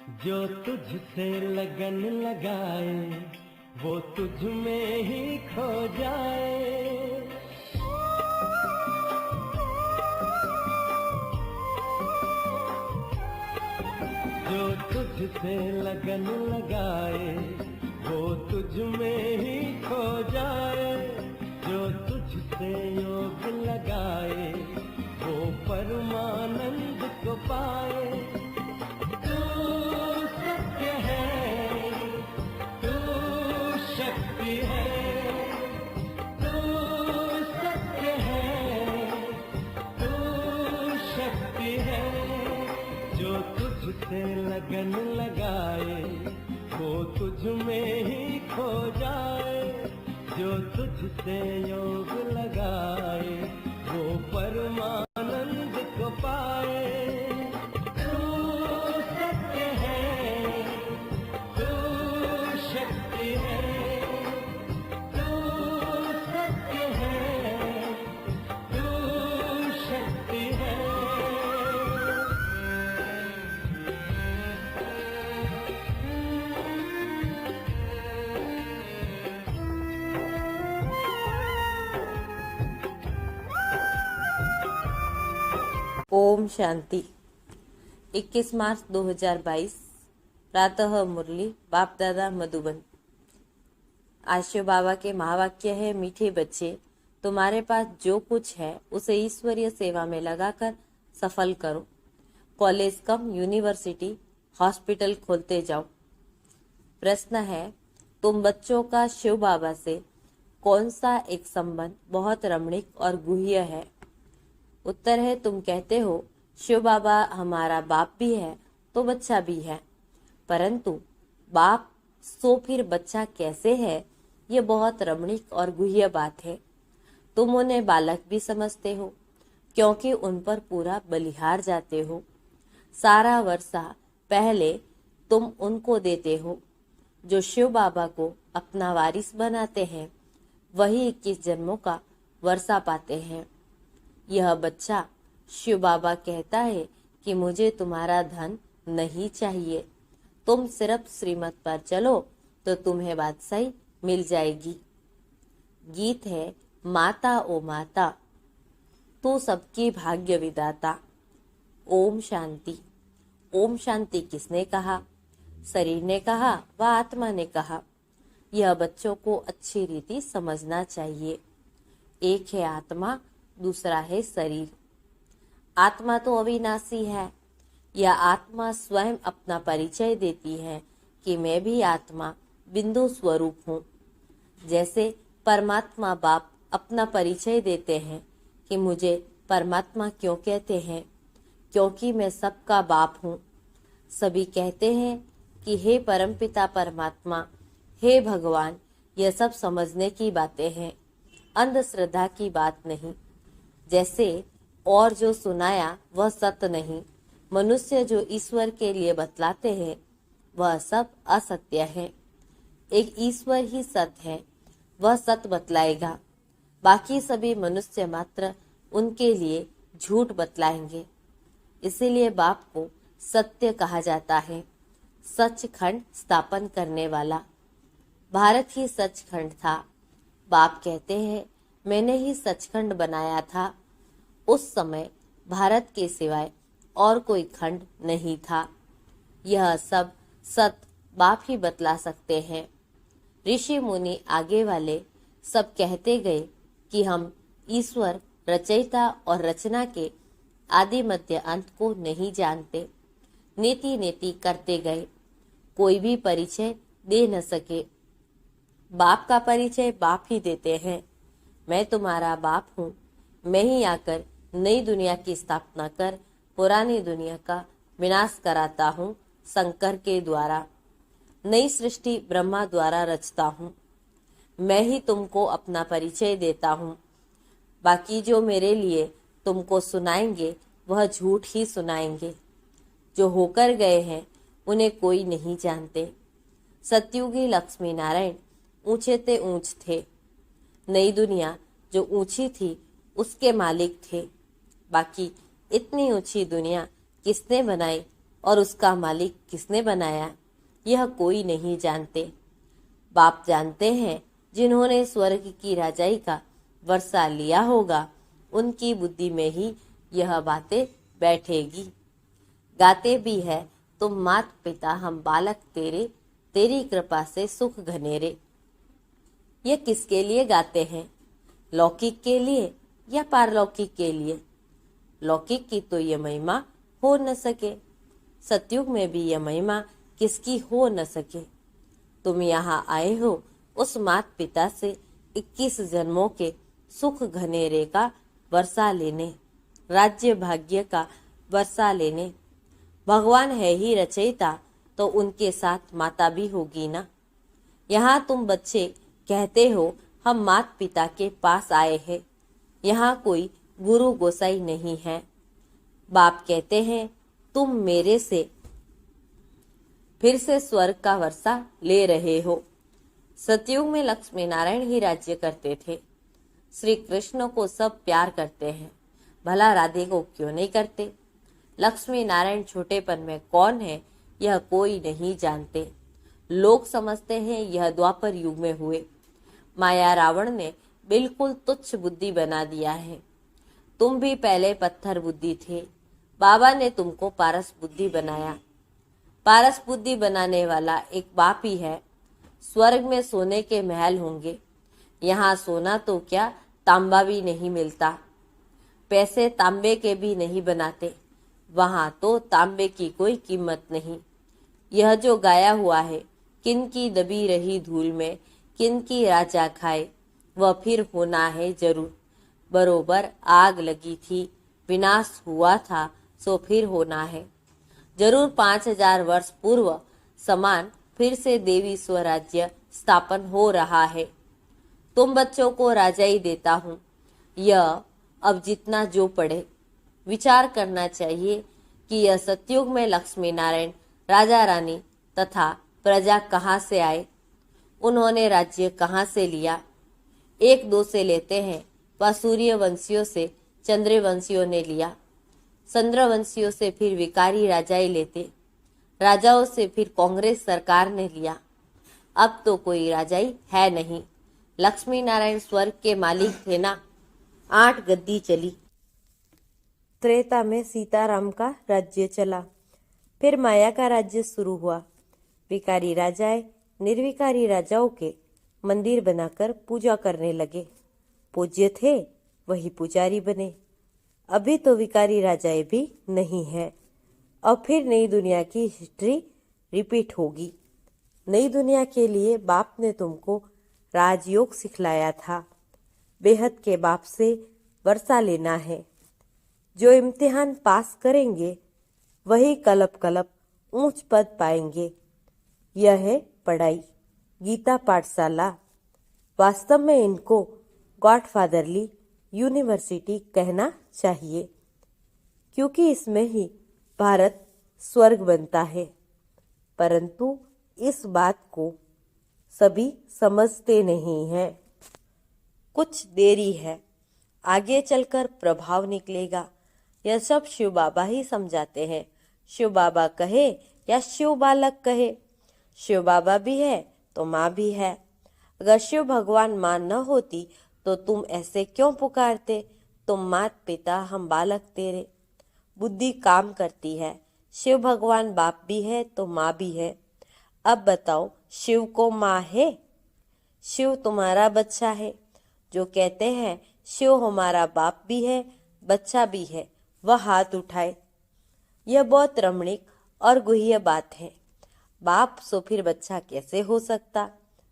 जो तुझसे लगन लगाए वो तुझ में ही खो जाए। जो तुझसे लगन लगाए वो तुझ में ही खो जाए। जो तुझसे योग लगाए वो परमानंद को पाए। तू सत्य है, तू शक्ति है, तू सत्य है, तू शक्ति है। जो तुझसे लगन लगाए वो तुझ में ही खो जाए। जो तुझसे योग लगाए वो परमानंद को पाए। तू सत्य है, तू शक्ति है, तू सत्य है, तू शक्ति है। ओम शांति। 21 मार्च 2022 प्रातः मुरली बाप दादा मधुबन। आज शिव बाबा के महावाक्य है, मीठे बच्चे तुम्हारे पास जो कुछ है उसे ईश्वरीय सेवा में लगाकर सफल करो। कॉलेज कम यूनिवर्सिटी हॉस्पिटल खोलते जाओ। प्रश्न है, तुम बच्चों का शिव बाबा से कौन सा एक संबंध बहुत रमणीक और गुह्य है? उत्तर है, तुम कहते हो शिव बाबा हमारा बाप भी है तो बच्चा भी है, परंतु बाप सो फिर बच्चा कैसे है, ये बहुत रमणीक और गुह्य बात है। तुम उन्हें बालक भी समझते हो क्योंकि उन पर पूरा बलिहार जाते हो। सारा वर्षा पहले तुम उनको देते हो। जो शिव बाबा को अपना वारिस बनाते हैं वही 21 जन्मों का वर्षा पाते हैं। यह बच्चा शिव बाबा कहता है कि मुझे तुम्हारा धन नहीं चाहिए, तुम सिर्फ श्रीमत पर चलो तो तुम्हें बादशाही मिल जाएगी। गीत है, माता ओ माता तू सबकी भाग्य विदाता। ओम शांति। ओम शांति किसने कहा? शरीर ने कहा व आत्मा ने कहा। यह बच्चों को अच्छी रीति समझना चाहिए। एक है आत्मा, दूसरा है शरीर। आत्मा तो अविनाशी है। यह आत्मा स्वयं अपना परिचय देती है कि मैं भी आत्मा बिंदु स्वरूप हूँ। जैसे परमात्मा बाप अपना परिचय देते हैं कि मुझे परमात्मा क्यों कहते हैं, क्योंकि मैं सबका बाप हूँ। सभी कहते हैं कि हे परमपिता परमात्मा, हे भगवान। यह सब समझने की बातें हैं, अंधश्रद्धा की बात नहीं। जैसे और जो सुनाया वह सत्य नहीं। मनुष्य जो ईश्वर के लिए बतलाते हैं वह सब असत्य है। एक ईश्वर ही सत्य है, वह सत्य बतलाएगा। बाकी सभी मनुष्य मात्र उनके लिए झूठ बतलाएंगे। इसीलिए बाप को सत्य कहा जाता है, सचखंड स्थापन करने वाला। भारत ही सचखंड था। बाप कहते हैं, मैंने ही सचखंड बनाया था। उस समय भारत के सिवाय और कोई खंड नहीं था। यह सब सत्य बाप ही बतला सकते हैं। ऋषि मुनि आगे वाले सब कहते गए कि हम ईश्वर रचयिता और रचना के आदि मध्य अंत को नहीं जानते। नीति नीति करते गए, कोई भी परिचय दे न सके। बाप का परिचय बाप ही देते हैं। मैं तुम्हारा बाप हूँ। मैं ही आकर नई दुनिया की स्थापना कर पुरानी दुनिया का विनाश कराता हूँ। शंकर के द्वारा नई सृष्टि ब्रह्मा द्वारा रचता हूँ। मैं ही तुमको अपना परिचय देता हूँ। बाकी जो मेरे लिए तुमको सुनाएंगे वह झूठ ही सुनाएंगे। जो होकर गए हैं उन्हें कोई नहीं जानते। सतयुगी लक्ष्मी नारायण ऊंचे ते ऊंच थे। नई दुनिया जो ऊंची थी उसके मालिक थे। बाकी इतनी ऊंची दुनिया किसने बनाई और उसका मालिक किसने बनाया, यह कोई नहीं जानते। बाप जानते हैं, जिन्होंने स्वर्ग की राजाई का वर्षा लिया होगा, उनकी बुद्धि में ही यह बातें बैठेगी। गाते भी है, तुम मात पिता हम बालक तेरे, तेरी कृपा से सुख घनेरे। ये किसके लिए गाते हैं, लौकिक के लिए या पारलौकिक के लिए? लौकिक की तो ये महिमा हो न सके, सतयुग में भी यह महिमा किसकी हो न सके। तुम यहाँ आए हो उस मात पिता से 21 जन्मों के सुख घनेरे का वर्षा लेने, राज्य भाग्य का वर्षा लेने। भगवान है ही रचयिता, तो उनके साथ माता भी होगी ना। यहाँ तुम बच्चे कहते हो हम मात पिता के पास आए हैं, यहाँ कोई गुरु गोसाई नहीं है। बाप कहते हैं तुम मेरे से फिर से स्वर्ग का वर्षा ले रहे हो। सतयुग में लक्ष्मी नारायण ही राज्य करते थे। श्री कृष्ण को सब प्यार करते हैं, भला राधे को क्यों नहीं करते? लक्ष्मी नारायण छोटेपन में कौन है, यह कोई नहीं जानते। लोग समझते हैं यह द्वापर युग में हुए। माया रावण ने बिल्कुल तुच्छ बुद्धि बना दिया है। तुम भी पहले पत्थर बुद्धि थे, बाबा ने तुमको पारस बुद्धि बनाया। पारस बुद्धि बनाने वाला एक बाप ही है। स्वर्ग में सोने के महल होंगे, यहाँ सोना तो क्या तांबा भी नहीं मिलता। पैसे तांबे के भी नहीं बनाते, वहां तो तांबे की कोई कीमत नहीं। यह जो गाया हुआ है, किन की दबी रही धूल में किन की राजा खाए, वह फिर होना है जरूर। बरोबर आग लगी थी, विनाश हुआ था, सो फिर होना है जरूर। 5000 वर्ष पूर्व समान फिर से देवी स्वराज्य स्थापन हो रहा है। तुम बच्चों को राजाई देता हूँ। यह अब जितना जो पढ़े, विचार करना चाहिए कि यह सतयुग में लक्ष्मी नारायण राजा रानी तथा प्रजा कहाँ से आए, उन्होंने राज्य कहाँ से लिया। एक दो से लेते हैं, वह सूर्यवंशियों से चंद्रवंशियों ने लिया, चंद्रवंशियों से फिर विकारी राजाई लेते, राजाओं से फिर कांग्रेस सरकार ने लिया। अब तो कोई राजाई है नहीं। लक्ष्मी नारायण स्वर्ग के मालिक थे ना। 8 गद्दी चली। त्रेता में सीताराम का राज्य चला, फिर माया का राज्य शुरू हुआ। विकारी राजाएं निर्विकारी राजाओं के मंदिर बनाकर पूजा करने लगे। पूज्य थे वही पुजारी बने। अभी तो विकारी राजाएं भी नहीं है। अब फिर नई दुनिया की हिस्ट्री रिपीट होगी। नई दुनिया के लिए बाप ने तुमको राजयोग सिखलाया था। बेहद के बाप से वर्षा लेना है। जो इम्तिहान पास करेंगे वही कलप कलप ऊंच पद पाएंगे। यह है पढ़ाई, गीता पाठशाला। वास्तव में इनको गॉडफादरली यूनिवर्सिटी कहना चाहिए, क्योंकि इसमें ही भारत स्वर्ग बनता है। परंतु इस बात को सभी समझते नहीं हैं। कुछ देरी है, आगे चलकर प्रभाव निकलेगा। यह सब शिव बाबा ही समझाते हैं। शिव बाबा कहे या शिव बालक कहे, शिव बाबा भी है तो माँ भी है। अगर शिव भगवान माँ न होती तो तुम ऐसे क्यों पुकारते, तुम मात पिता हम बालक तेरे। बुद्धि काम करती है। शिव भगवान बाप भी है तो माँ भी है। अब बताओ, शिव को माँ है? शिव तुम्हारा बच्चा है। जो कहते हैं शिव हमारा बाप भी है बच्चा भी है, वह हाथ उठाए। यह बहुत रमणीक और गुह्य बात है। बाप सो फिर बच्चा कैसे हो सकता?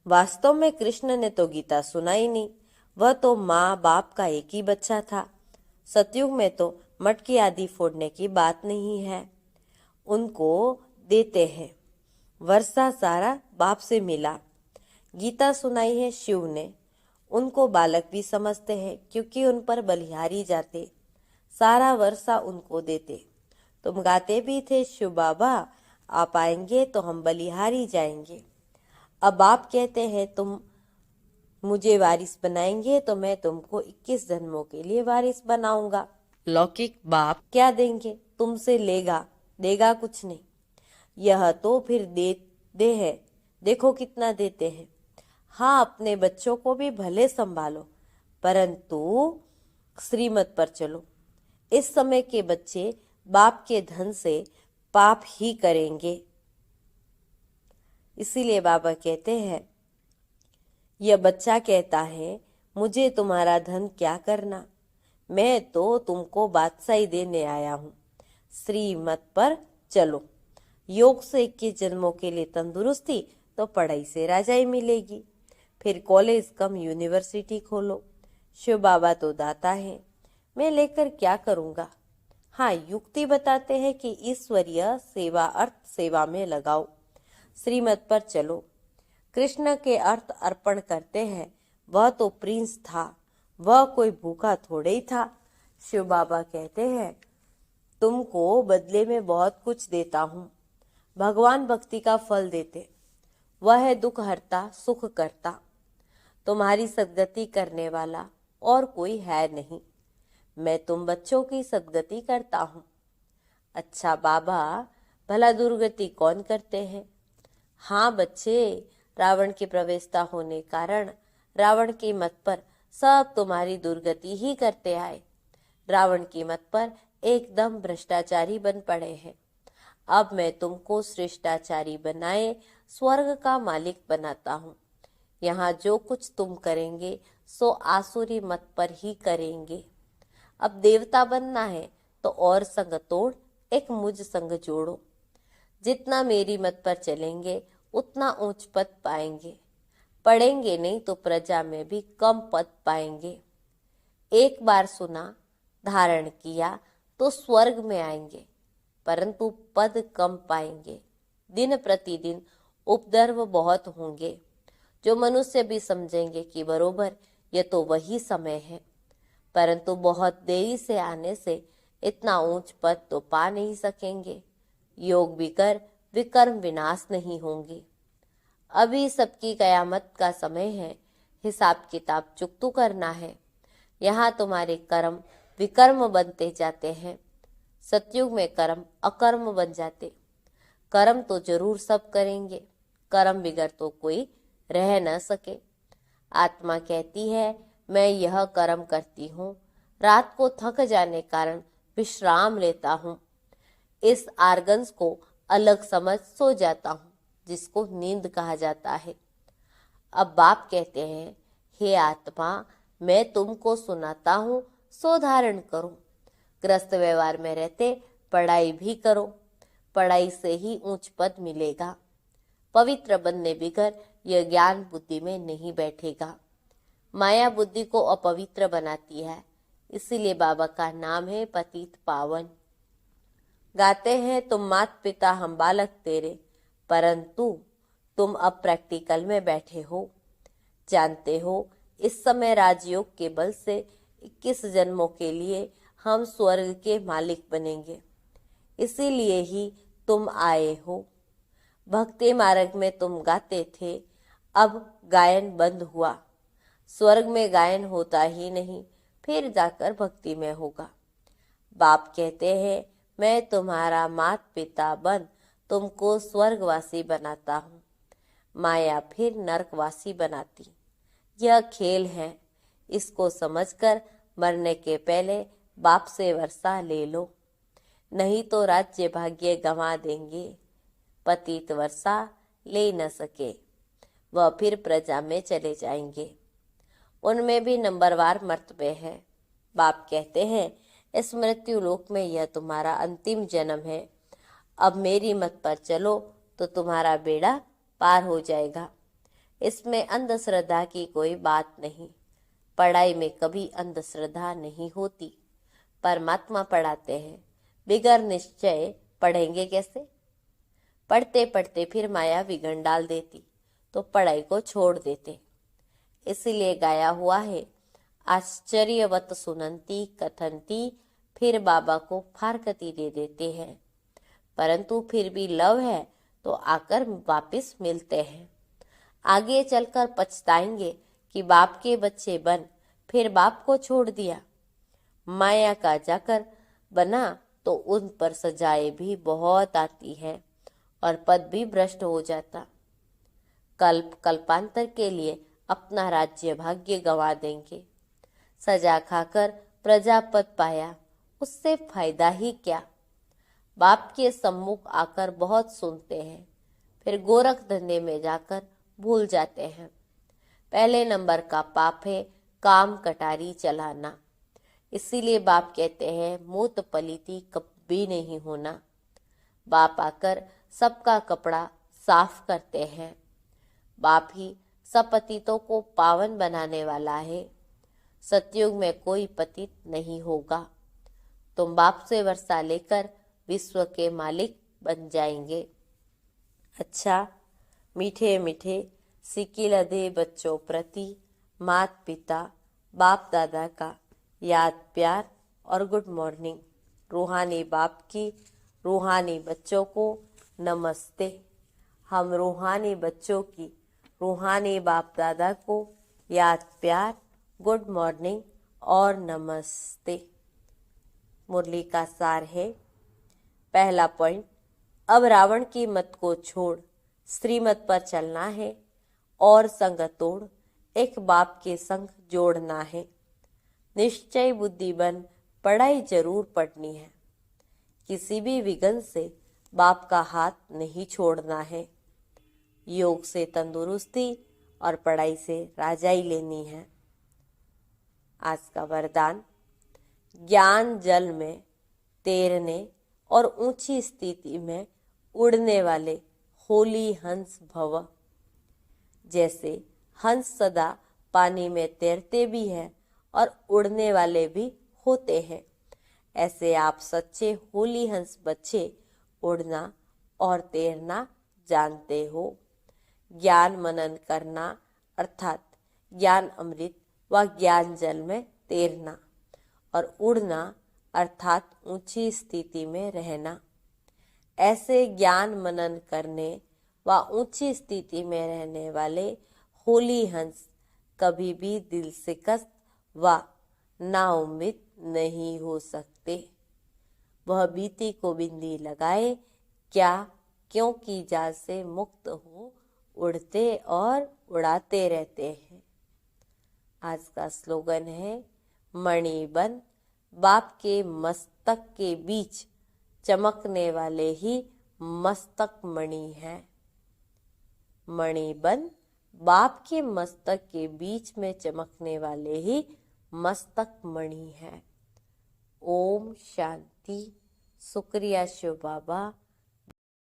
वास्तव में कृष्ण ने तो गीता सुनाई नहीं। वह तो माँ बाप का एक ही बच्चा था। सतयुग में तो मटकी आदि फोड़ने की बात नहीं है। उनको देते हैं। वर्षा सारा बाप से मिला। गीता सुनाई है शिव ने। उनको बालक भी समझते हैं, क्योंकि उन पर बलिहारी जाते। सारा वर्षा उनको देते। तुम गाते भी थे शिव बाबा आप आएंगे तो हम बलिहारी जाएंगे। अब आप कहते हैं तुम मुझे वारिस बनाएंगे तो मैं तुमको 21 जन्मों के लिए वारिस बनाऊंगा। लौकिक बाप क्या देंगे, तुमसे लेगा। देगा कुछ नहीं। यह तो फिर दे है, देखो कितना देते हैं। हाँ, अपने बच्चों को भी भले संभालो, परंतु श्रीमत पर चलो। इस समय के बच्चे बाप के धन से पाप ही करेंगे। इसीलिए बाबा कहते हैं, यह बच्चा कहता है मुझे तुम्हारा धन क्या करना, मैं तो तुमको बादशाही देने आया हूँ। श्रीमत पर चलो। योग से 21 जन्मों के लिए तंदुरुस्ती, तो पढ़ाई से राजाई मिलेगी। फिर कॉलेज कम यूनिवर्सिटी खोलो। शिव बाबा तो दाता है, मैं लेकर क्या करूँगा। हाँ, युक्ति बताते हैं कि ईश्वरीय सेवा अर्थ सेवा में लगाओ। श्रीमत पर चलो। कृष्ण के अर्थ अर्पण करते हैं, वह तो प्रिंस था, वह कोई भूखा थोड़े ही था। शिव बाबा कहते हैं, तुमको बदले में बहुत कुछ देता हूँ। भगवान भक्ति का फल देते, वह है दुख हरता सुख करता। तुम्हारी सद्गति करने वाला और कोई है नहीं, मैं तुम बच्चों की सद्गति करता हूँ। अच्छा बाबा, भला दुर्गति कौन करते हैं। हाँ बच्चे, रावण की प्रवेशता होने कारण रावण की मत पर सब तुम्हारी दुर्गति ही करते आए। रावण की मत पर एकदम भ्रष्टाचारी बन पड़े हैं। अब मैं तुमको श्रेष्ठाचारी बनाए स्वर्ग का मालिक बनाता हूँ। यहाँ जो कुछ तुम करेंगे सो आसुरी मत पर ही करेंगे। अब देवता बनना है तो और संग तोड़ एक मुझ संग जोड़ो। जितना मेरी मत पर चलेंगे उतना ऊंच पद पाएंगे, पढ़ेंगे नहीं तो प्रजा में भी कम पद पाएंगे। एक बार सुना धारण किया तो स्वर्ग में आएंगे, परंतु पद कम पाएंगे। दिन प्रतिदिन उपद्रव बहुत होंगे, जो मनुष्य भी समझेंगे कि बरोबर यह तो वही समय है, परंतु बहुत देरी से आने से इतना ऊंच पद तो पा नहीं सकेंगे। योग भी कर विकर्म विनाश नहीं होंगे। अभी सबकी कयामत का समय है, हिसाब किताब चुकतू करना है। यहाँ तुम्हारे कर्म विकर्म बनते जाते हैं। सतयुग में कर्म अकर्म बन जाते। कर्म तो जरूर सब करेंगे, कर्म बिगर तो कोई रह न सके। आत्मा कहती है मैं यह कर्म करती हूँ, रात को थक जाने कारण विश्राम लेता हूँ। इस आर्गन्स को अलग समझ सो जाता हूँ, जिसको नींद कहा जाता है। अब बाप कहते हैं, हे आत्मा, मैं तुमको सुनाता हूँ, सो धारण करो। ग्रस्त व्यवहार में रहते पढ़ाई भी करो, पढ़ाई से ही ऊंच पद मिलेगा। पवित्र बनने बिगर यह ज्ञान बुद्धि में नहीं बैठेगा। माया बुद्धि को अपवित्र बनाती है, इसीलिए बाबा का नाम है पतित पावन। गाते हैं तुम मात पिता हम बालक तेरे, परंतु तुम अब प्रैक्टिकल में बैठे हो। जानते हो इस समय राजयोग के बल से 21 जन्मों के लिए हम स्वर्ग के मालिक बनेंगे, इसीलिए ही तुम आए हो। भक्ति मार्ग में तुम गाते थे, अब गायन बंद हुआ। स्वर्ग में गायन होता ही नहीं, फिर जाकर भक्ति में होगा। बाप कहते हैं, मैं तुम्हारा मात पिता बन तुमको स्वर्गवासी बनाता हूँ, माया फिर नरकवासी बनाती। यह खेल है, इसको समझकर मरने के पहले बाप से वर्षा ले लो, नहीं तो राज्य भाग्य गंवा देंगे। पतित वर्षा ले न सके, वह फिर प्रजा में चले जाएंगे। उनमें भी नंबरवार मर्तबे हैं। बाप कहते हैं, इस मृत्यु लोक में यह तुम्हारा अंतिम जन्म है। अब मेरी मत पर चलो तो तुम्हारा बेड़ा पार हो जाएगा। इसमें अंधश्रद्धा की कोई बात नहीं। पढ़ाई में कभी अंधश्रद्धा नहीं होती। परमात्मा पढ़ाते हैं, बिगर निश्चय पढ़ेंगे कैसे। पढ़ते पढ़ते फिर माया विघन डाल देती तो पढ़ाई को छोड़ देते। इसीलिए गाया हुआ है, आश्चर्यवत सुनंती कथनती, फिर बाबा को फारकती दे देते हैं, परंतु फिर भी लव है तो आकर वापस मिलते हैं। आगे चलकर पछताएंगे कि बाप के बच्चे बन फिर बाप को छोड़ दिया। माया का जाकर बना तो उन पर सजाएं भी बहुत आती है और पद भी भ्रष्ट हो जाता। कल्प कल्पांतर के लिए अपना राज्य भाग्य गंवा देंगे। सजा खाकर प्रजापद पाया, उससे फायदा ही क्या। बाप के सम्मुख आकर बहुत सुनते हैं, फिर गोरख धंधे में जाकर भूल जाते हैं। पहले नंबर का पाप है काम कटारी चलाना। इसीलिए बाप कहते हैं मूत पलीती कभी नहीं होना। बाप आकर सबका कपड़ा साफ करते हैं। बाप ही सब पतितों को पावन बनाने वाला है। सतयुग में कोई पतित नहीं होगा। तुम बाप से वर्षा लेकर विश्व के मालिक बन जाएंगे। अच्छा, मीठे मीठे सिक्की लदे बच्चों प्रति माता पिता बाप दादा का याद प्यार और गुड मॉर्निंग। रूहानी बाप की रूहानी बच्चों को नमस्ते। हम रूहानी बच्चों की रूहानी बाप दादा को याद प्यार गुड मॉर्निंग और नमस्ते। मुरली का सार है। पहला पॉइंट, अब रावण की मत को छोड़ श्रीमत पर चलना है और संग तोड़ एक बाप के संग जोड़ना है। निश्चय बुद्धि बन पढ़ाई जरूर पढ़नी है। किसी भी विघ्न से बाप का हाथ नहीं छोड़ना है। योग से तंदुरुस्ती और पढ़ाई से राजाई लेनी है। आज का वरदान, ज्ञान जल में तैरने और ऊंची स्थिति में उड़ने वाले होली हंस भव। जैसे हंस सदा पानी में तैरते भी हैं और उड़ने वाले भी होते हैं, ऐसे आप सच्चे होली हंस बच्चे उड़ना और तैरना जानते हो। ज्ञान मनन करना अर्थात ज्ञान अमृत व ज्ञान जल में तैरना और उड़ना अर्थात ऊंची स्थिति में रहना। ऐसे ज्ञान मनन करने व ऊंची स्थिति में रहने वाले होली हंस कभी भी दिल शिकस्त व नाउम्मीद नहीं हो सकते। वह बीती को बिंदी लगाए क्या क्यों की जाल से मुक्त हो उड़ते और उड़ाते रहते हैं। आज का स्लोगन है, मणि बन बाप के मस्तक के बीच चमकने वाले ही मस्तक मणि है। मणि बन बाप के मस्तक के बीच में चमकने वाले ही मस्तक मणि है। ओम शांति। शुक्रिया शिव बाबा।